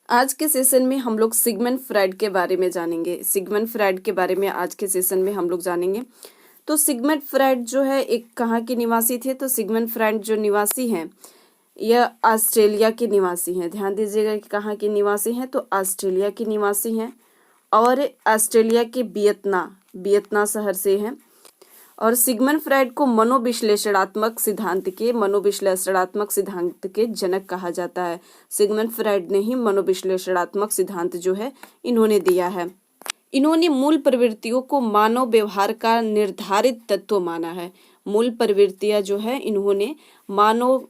आज के सेशन में हम लोग सिगमंड फ्राइड के बारे में जानेंगे। सिगमंड फ्राइड के बारे में आज के सेशन में हम लोग जानेंगे। तो सिगमंड फ्राइड जो है एक कहाँ के निवासी थे? तो सिगमंड फ्राइड जो निवासी हैं यह ऑस्ट्रेलिया के निवासी हैं। ध्यान दीजिएगा कि कहाँ के निवासी हैं, तो ऑस्ट्रेलिया के निवासी हैं और ऑस्ट्रेलिया के वियतना शहर से हैं। और सिगमंड फ्राइड को मनोविश्लेषणात्मक सिद्धांत के जनक कहा जाता है। सिगमंड फ्राइड ने ही मनोविश्लेषणात्मक सिद्धांत जो है इन्होंने दिया है। इन्होंने मूल प्रवृत्तियों को मानव व्यवहार का निर्धारित तत्व माना है। मूल प्रवृत्तियां जो है इन्होंने मानव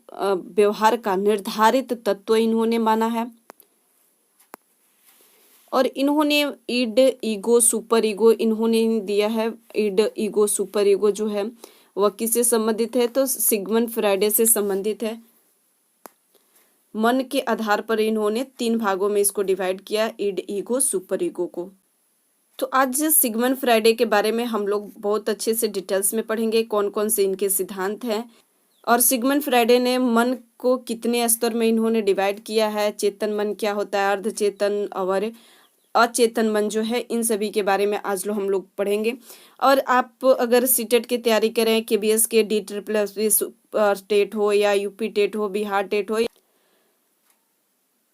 व्यवहार का निर्धारित तत्व इन्होंने माना है। और इन्होंने ईड, ईगो, सुपर ईगो इन्होंने दिया है। ईड, ईगो, सुपर ईगो जो है वह किससे संबंधित है? तो सिगमंड फ्राइड से संबंधित है। मन के आधार पर इन्होंने 3 भागों में इसको डिवाइड किया, ईड, ईगो, सुपर ईगो को। तो आज सिगमंड फ्राइड के बारे में हम लोग बहुत अच्छे से डिटेल्स में पढ़ेंगे, कौन कौन से इनके सिद्धांत हैं और सिगमंड फ्राइड ने मन को कितने स्तर में इन्होंने डिवाइड किया है, चेतन मन क्या होता है, अर्धचेतन और अचेतन मन जो है, इन सभी के बारे में आज हम लोग पढ़ेंगे। और आप अगर सीटेट की तैयारी करें, केबीएस के DSSS टेट हो या यूपी टेट हो, बिहार टेट हो,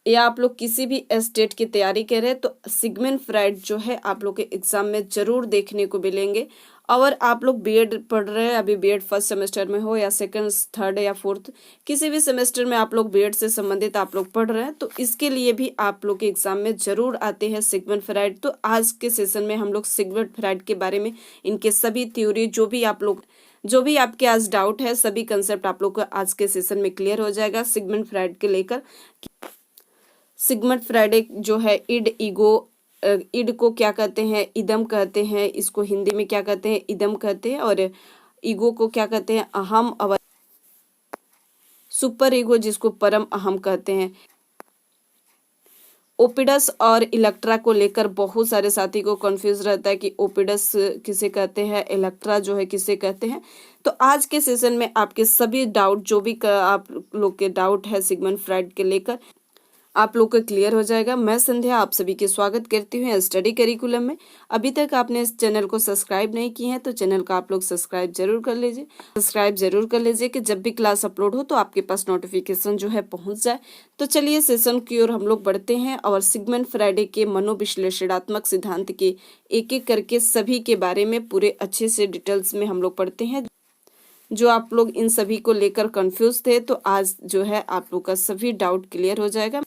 या आप लोग किसी भी स्टेट की तैयारी कर रहे हैं, तो सिगमंड फ्राइड जो है आप लोग के एग्जाम में जरूर देखने को मिलेंगे। और आप लोग बीएड पढ़ रहे हैं, अभी बीएड फर्स्ट सेमेस्टर में हो या सेकंड, थर्ड या फोर्थ, किसी भी सेमेस्टर में आप लोग बीएड से संबंधित आप लोग पढ़ रहे हैं, तो इसके लिए भी आप लोग के एग्जाम में जरूर आते हैं सिगमंड फ्राइड। तो आज के सेशन में हम लोग सिगमंड फ्राइड के बारे में, इनके सभी थ्योरी, जो भी आपके आज डाउट है, सभी कंसेप्ट आप लोग को आज के सेशन में क्लियर हो जाएगा सिगमंड फ्राइड के लेकर। सिगमंड फ्राइड जो है ईड, ईगो, ईड को क्या कहते हैं? इदम कहते हैं। इसको हिंदी में क्या कहते हैं? इदम कहते हैं। और ईगो को क्या कहते हैं? अहम। और सुपर ईगो जिसको परम अहम कहते हैं। ओपिडस और इलेक्ट्रा को लेकर बहुत सारे साथी को कंफ्यूज रहता है कि ओपिडस किसे कहते हैं, इलेक्ट्रा जो है किसे कहते हैं। तो आज के सेशन में आपके सभी डाउट, जो भी आप लोग के डाउट है सिगमंड फ्राइड के लेकर, आप लोग का क्लियर हो जाएगा। मैं संध्या आप सभी के स्वागत करती हूँ स्टडी करिकुलम में। अभी तक आपने इस चैनल को सब्सक्राइब नहीं किए हैं तो चैनल को आप लोग सब्सक्राइब जरूर कर लीजिए कि जब भी क्लास अपलोड हो तो आपके पास नोटिफिकेशन जो है पहुंच जाए। तो चलिए सेशन की ओर हम लोग बढ़ते हैं और सिगमंड फ्राइड के मनोविश्लेषणात्मक सिद्धांत के एक एक करके सभी के बारे में पूरे अच्छे से डिटेल्स में हम लोग पढ़ते हैं। जो आप लोग इन सभी को लेकर कंफ्यूज थे, तो आज जो है आप लोग का सभी डाउट क्लियर हो जाएगा।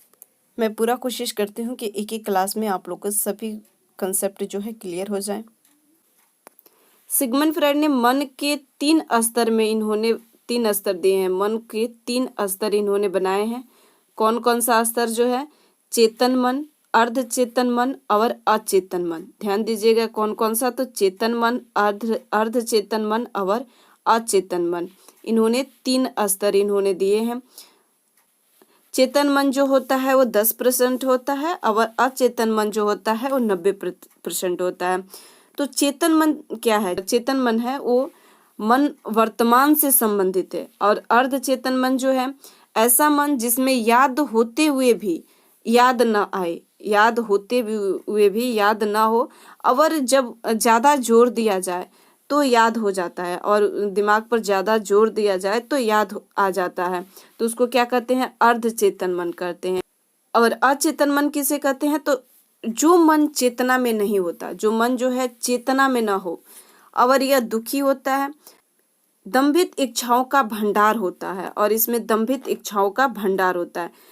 मैं पूरा कोशिश करती हूँ कि एक एक क्लास में आप लोग को सभी कंसेप्ट जो है क्लियर हो जाए। सिगमंड फ्राइड ने मन के 3 स्तर में इन्होंने 3 स्तर दिए हैं। मन के 3 स्तर इन्होंने बनाए हैं। कौन कौन सा स्तर जो है? चेतन मन, अर्धचेतन मन और अचेतन मन। ध्यान दीजिएगा कौन कौन सा? तो चेतन मन, अर्धचेतन मन और अचेतन मन। इन्होंने 3 स्तर इन्होंने दिए हैं। चेतन मन जो होता है वो 10% होता है और अचेतन मन जो होता है वो 90% होता है। तो चेतन मन क्या है? चेतन मन है वो मन वर्तमान से संबंधित है। और अर्धचेतन मन जो है ऐसा मन जिसमें याद होते हुए भी याद न आए, याद होते हुए भी याद ना हो, और जब ज्यादा जोर दिया जाए तो याद हो जाता है, और दिमाग पर ज्यादा जोर दिया जाए तो याद आ जाता है। तो उसको क्या कहते हैं? अर्धचेतन मन कहते हैं। और अचेतन मन किसे कहते हैं? तो जो मन चेतना में नहीं होता, जो मन जो है चेतना में ना हो, और यह दुखी होता है, दंभित इच्छाओं का भंडार होता है, और इसमें दंभित इच्छाओं का भंडार होता है।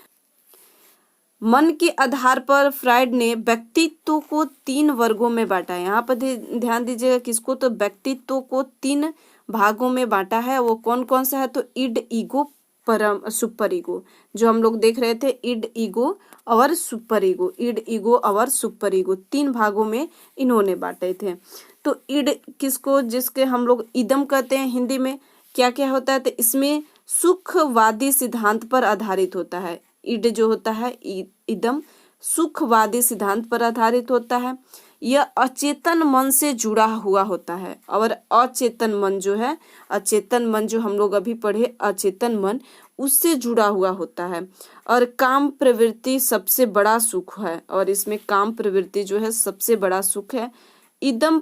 मन के आधार पर फ्राइड ने व्यक्तित्व को 3 वर्गों में बांटा है। यहाँ पर ध्यान दीजिएगा किसको? तो व्यक्तित्व को 3 भागों में बांटा है। वो कौन कौन सा है? तो ईड, ईगो, परम, सुपर ईगो, जो हम लोग देख रहे थे, ईड, ईगो और सुपर ईगो। ईड, ईगो और सुपर ईगो 3 भागों में इन्होंने बांटे थे। तो ईड किसको, जिसके हम लोग इदम कहते हैं हिंदी में, क्या क्या होता है? तो इसमें सुखवादी सिद्धांत पर आधारित होता है। ईड जो होता है इदम सुखवादी सिद्धांत पर आधारित होता है। यह अचेतन मन से जुड़ा हुआ होता है। और अचेतन मन जो है, अचेतन मन जो हम लोग अभी पढ़े, अचेतन मन उससे जुड़ा हुआ होता है। और काम प्रवृत्ति सबसे बड़ा सुख है, और इसमें काम प्रवृत्ति जो है सबसे बड़ा सुख है। इदम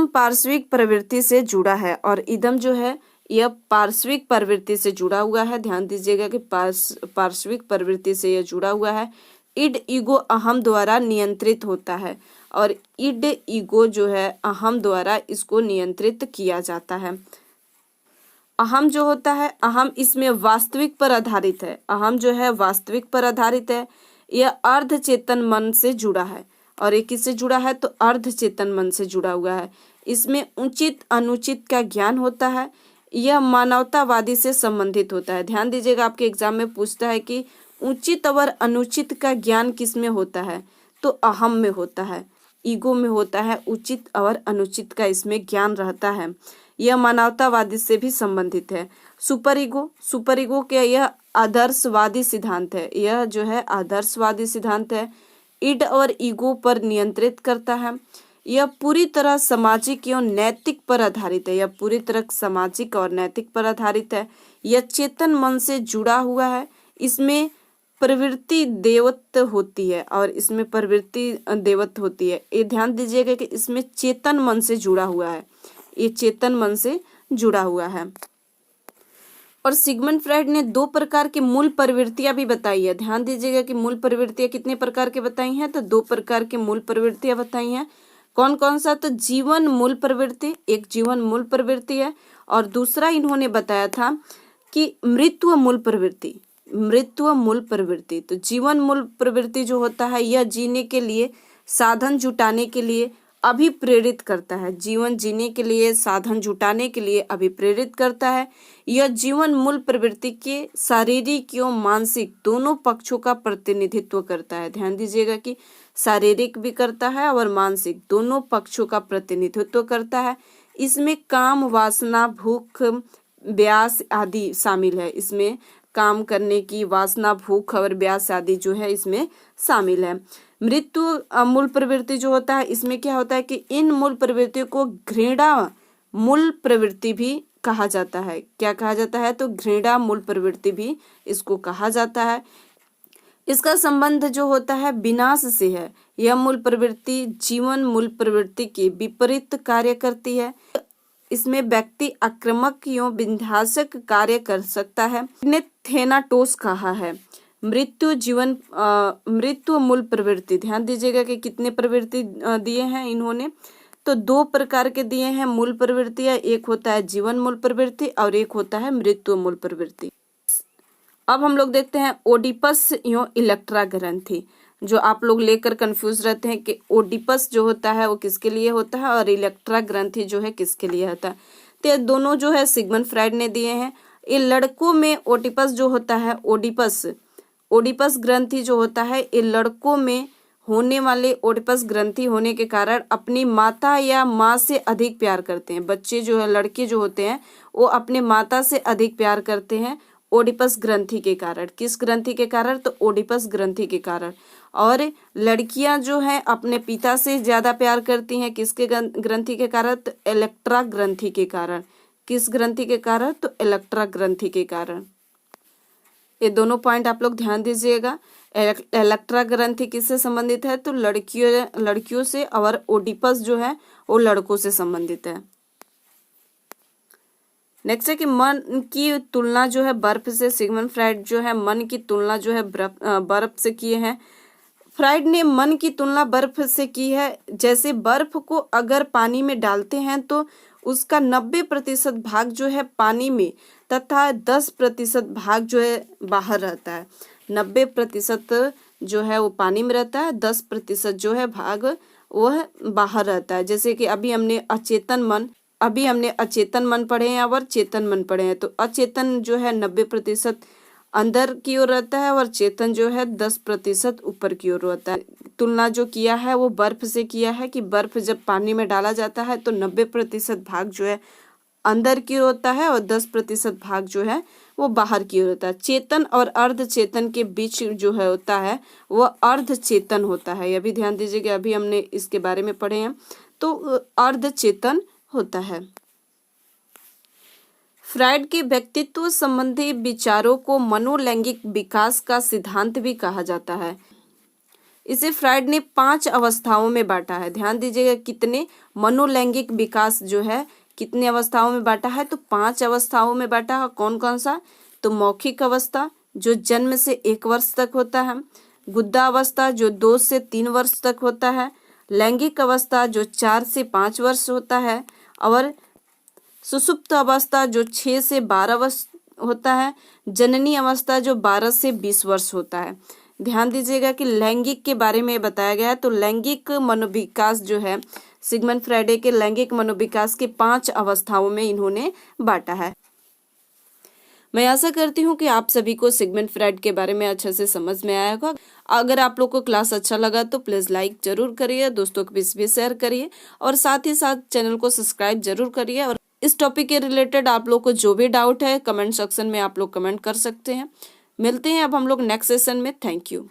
पार्श्विक प्रवृत्ति से जुड़ा है, और इदम जो है यह पार्श्विक प्रवृत्ति से जुड़ा हुआ है। ध्यान दीजिएगा कि पार्श्विक प्रवृत्ति से यह जुड़ा हुआ है। इड ईगो अहम द्वारा नियंत्रित होता है, और इड ईगो जो है अहम द्वारा इसको नियंत्रित किया जाता है। अहम जो होता है, अहम इसमें वास्तविक पर आधारित है। अहम जो है वास्तविक पर आधारित है। यह अर्ध चेतन मन से जुड़ा है, और ये किससे जुड़ा है तो अर्ध चेतन मन से जुड़ा हुआ है। इसमें उचित अनुचित का ज्ञान होता है। यह मानवतावादी से संबंधित होता है। ध्यान दीजिएगा, आपके एग्जाम में पूछता है कि उचित और अनुचित का ज्ञान किस में होता है, तो अहम में होता है, ईगो में होता है। उचित और अनुचित का इसमें ज्ञान रहता है। यह मानवतावादी से भी संबंधित है। सुपर ईगो के यह आदर्शवादी सिद्धांत है। यह जो है आदर्शवादी सिद्धांत है। इड और ईगो पर नियंत्रित करता है। यह पूरी तरह सामाजिक एवं नैतिक पर आधारित है। यह पूरी तरह सामाजिक और नैतिक पर आधारित है। यह चेतन मन से जुड़ा हुआ है। इसमें प्रवृत्ति देवत्व होती है, और इसमें प्रवृत्ति देवत्व होती है। ये ध्यान दीजिएगा कि इसमें चेतन मन से जुड़ा हुआ है। ये चेतन मन से जुड़ा हुआ है। और सिगमंड फ्राइड ने 2 प्रकार की मूल प्रवृत्तियां भी बताई है। ध्यान दीजिएगा कि मूल प्रवृत्तियां कितने प्रकार के बताई हैं, तो 2 प्रकार की मूल प्रवृत्तियां बताई हैं। कौन कौन सा, तो जीवन मूल प्रवृत्ति, एक जीवन मूल प्रवृत्ति है, और दूसरा इन्होंने बताया था कि मृत्यु मूल प्रवृत्ति। मृत्यु मूल प्रवृत्ति, तो जीवन मूल प्रवृत्ति जो होता है यह जीने के लिए साधन जुटाने के लिए अभिप्रेरित करता है। जीवन जीने के लिए साधन जुटाने के लिए अभिप्रेरित करता है। यह जीवन मूल प्रवृत्ति के शारीरिक एवं मानसिक दोनों पक्षों का प्रतिनिधित्व करता है। ध्यान दीजिएगा कि शारीरिक भी करता है और मानसिक दोनों पक्षों का प्रतिनिधित्व करता है। इसमें काम, वासना, भूख, ब्यास आदि शामिल है। इसमें काम करने की वासना, भूख और ब्यास आदि जो है इसमें शामिल है। मृत्यु मूल प्रवृत्ति जो होता है, इसमें क्या होता है कि इन मूल प्रवृत्तियों को घृणा मूल प्रवृत्ति भी कहा जाता है। क्या कहा जाता है, तो घृणा मूल प्रवृत्ति भी इसको कहा जाता है। इसका संबंध जो होता है विनाश से है। यह मूल प्रवृत्ति जीवन मूल प्रवृत्ति के विपरीत कार्य करती है। इसमें व्यक्ति आक्रामक एवं विध्वंसक कार्य कर सकता है। ने थेनाटोस कहा है मृत्यु मूल प्रवृत्ति। ध्यान दीजिएगा कि कितने प्रवृत्ति दिए हैं इन्होंने, तो 2 प्रकार के दिए हैं मूल प्रवृत्तियां। एक होता है जीवन मूल प्रवृत्ति और एक होता है मृत्यु मूल प्रवृत्ति। अब हम लोग देखते हैं ओडिपस एवं इलेक्ट्रा ग्रंथि, जो आप लोग लेकर कंफ्यूज रहते हैं कि ओडिपस जो होता है वो किसके लिए होता है और इलेक्ट्रा ग्रंथि जो है किसके लिए होता है। तो ये दोनों जो है सिगमंड फ्राइड ने दिए हैं। ये लड़कों में ओडिपस जो होता है, ओडिपस ग्रंथि जो होता है, ये लड़कों में होने वाले ओडिपस ग्रंथि होने के कारण अपनी माता या माँ से अधिक प्यार करते हैं। बच्चे जो है, लड़के जो होते हैं वो अपने माता से अधिक प्यार करते हैं ओडिपस ग्रंथि के कारण। किस ग्रंथि के कारण, तो ओडिपस ग्रंथि के कारण। और लड़कियां जो हैं अपने पिता से ज्यादा प्यार करती हैं किसके ग्रंथि के कारण, तो इलेक्ट्रा ग्रंथि के कारण। किस ग्रंथि के कारण, तो इलेक्ट्रा ग्रंथि के कारण। ये दोनों पॉइंट आप लोग ध्यान दीजिएगा। इलेक्ट्रा ग्रंथि किससे संबंधित है, तो लड़कियों से, और ओडिपस जो है वो लड़कों से संबंधित है। नेक्स्ट है कि मन की तुलना जो है बर्फ से। सिगमंड फ्राइड जो है मन की तुलना जो है बर्फ से किए हैं। फ्राइड ने मन की तुलना बर्फ से की है। जैसे बर्फ को अगर पानी में डालते हैं तो उसका 90% भाग जो है पानी में तथा 10% भाग जो है बाहर रहता है। 90% जो है वो पानी में रहता है, 10% जो है भाग वह बाहर रहता है। जैसे कि अभी हमने अचेतन मन पढ़े हैं और चेतन मन पढ़े हैं। तो अचेतन जो है 90% अंदर की ओर रहता है और चेतन जो है 10% ऊपर की ओर रहता है। तुलना जो किया है वो बर्फ से किया है कि बर्फ जब पानी में डाला जाता है तो 90% भाग जो है अंदर की ओर होता है और 10% भाग जो है वो बाहर की ओर होता है। चेतन और अर्ध चेतन के बीच जो है होता है वह अर्ध चेतन होता है। यह भी ध्यान दीजिएगा, अभी हमने इसके बारे में पढ़े हैं, तो अर्ध चेतन होता है। फ्रायड के व्यक्तित्व संबंधी विचारों को मनोलैंगिक विकास का सिद्धांत भी कहा जाता है। इसे फ्रायड ने 5 अवस्थाओं में बांटा है। ध्यान दीजिएगा, कितने मनोलैंगिक विकास जो है कितने अवस्थाओं में बांटा है, तो 5 अवस्थाओं में बांटा है। कौन कौन सा, तो मौखिक अवस्था जो जन्म से 1 वर्ष तक होता है, गुद्दा अवस्था जो 2 से 3 वर्ष तक होता है, लैंगिक अवस्था जो 4 से 5 वर्ष होता है, और सुषुप्त अवस्था जो 6 से 12 वर्ष होता है, जननी अवस्था जो 12 से 20 वर्ष होता है। ध्यान दीजिएगा कि लैंगिक के बारे में बताया गया है, तो लैंगिक मनोविकास जो है सिगमंड फ्रायड के लैंगिक मनोविकास के 5 अवस्थाओं में इन्होंने बांटा है। मैं आशा करती हूँ कि आप सभी को सिगमंड फ्रायड के बारे में अच्छे से समझ में आया होगा। अगर आप लोग को क्लास अच्छा लगा तो प्लीज़ लाइक जरूर करिए, दोस्तों के बीच भी शेयर करिए, और साथ ही साथ चैनल को सब्सक्राइब जरूर करिए। और इस टॉपिक के रिलेटेड आप लोग को जो भी डाउट है कमेंट सेक्शन में आप लोग कमेंट कर सकते हैं। मिलते हैं अब हम लोग नेक्स्ट सेशन में। Thank you.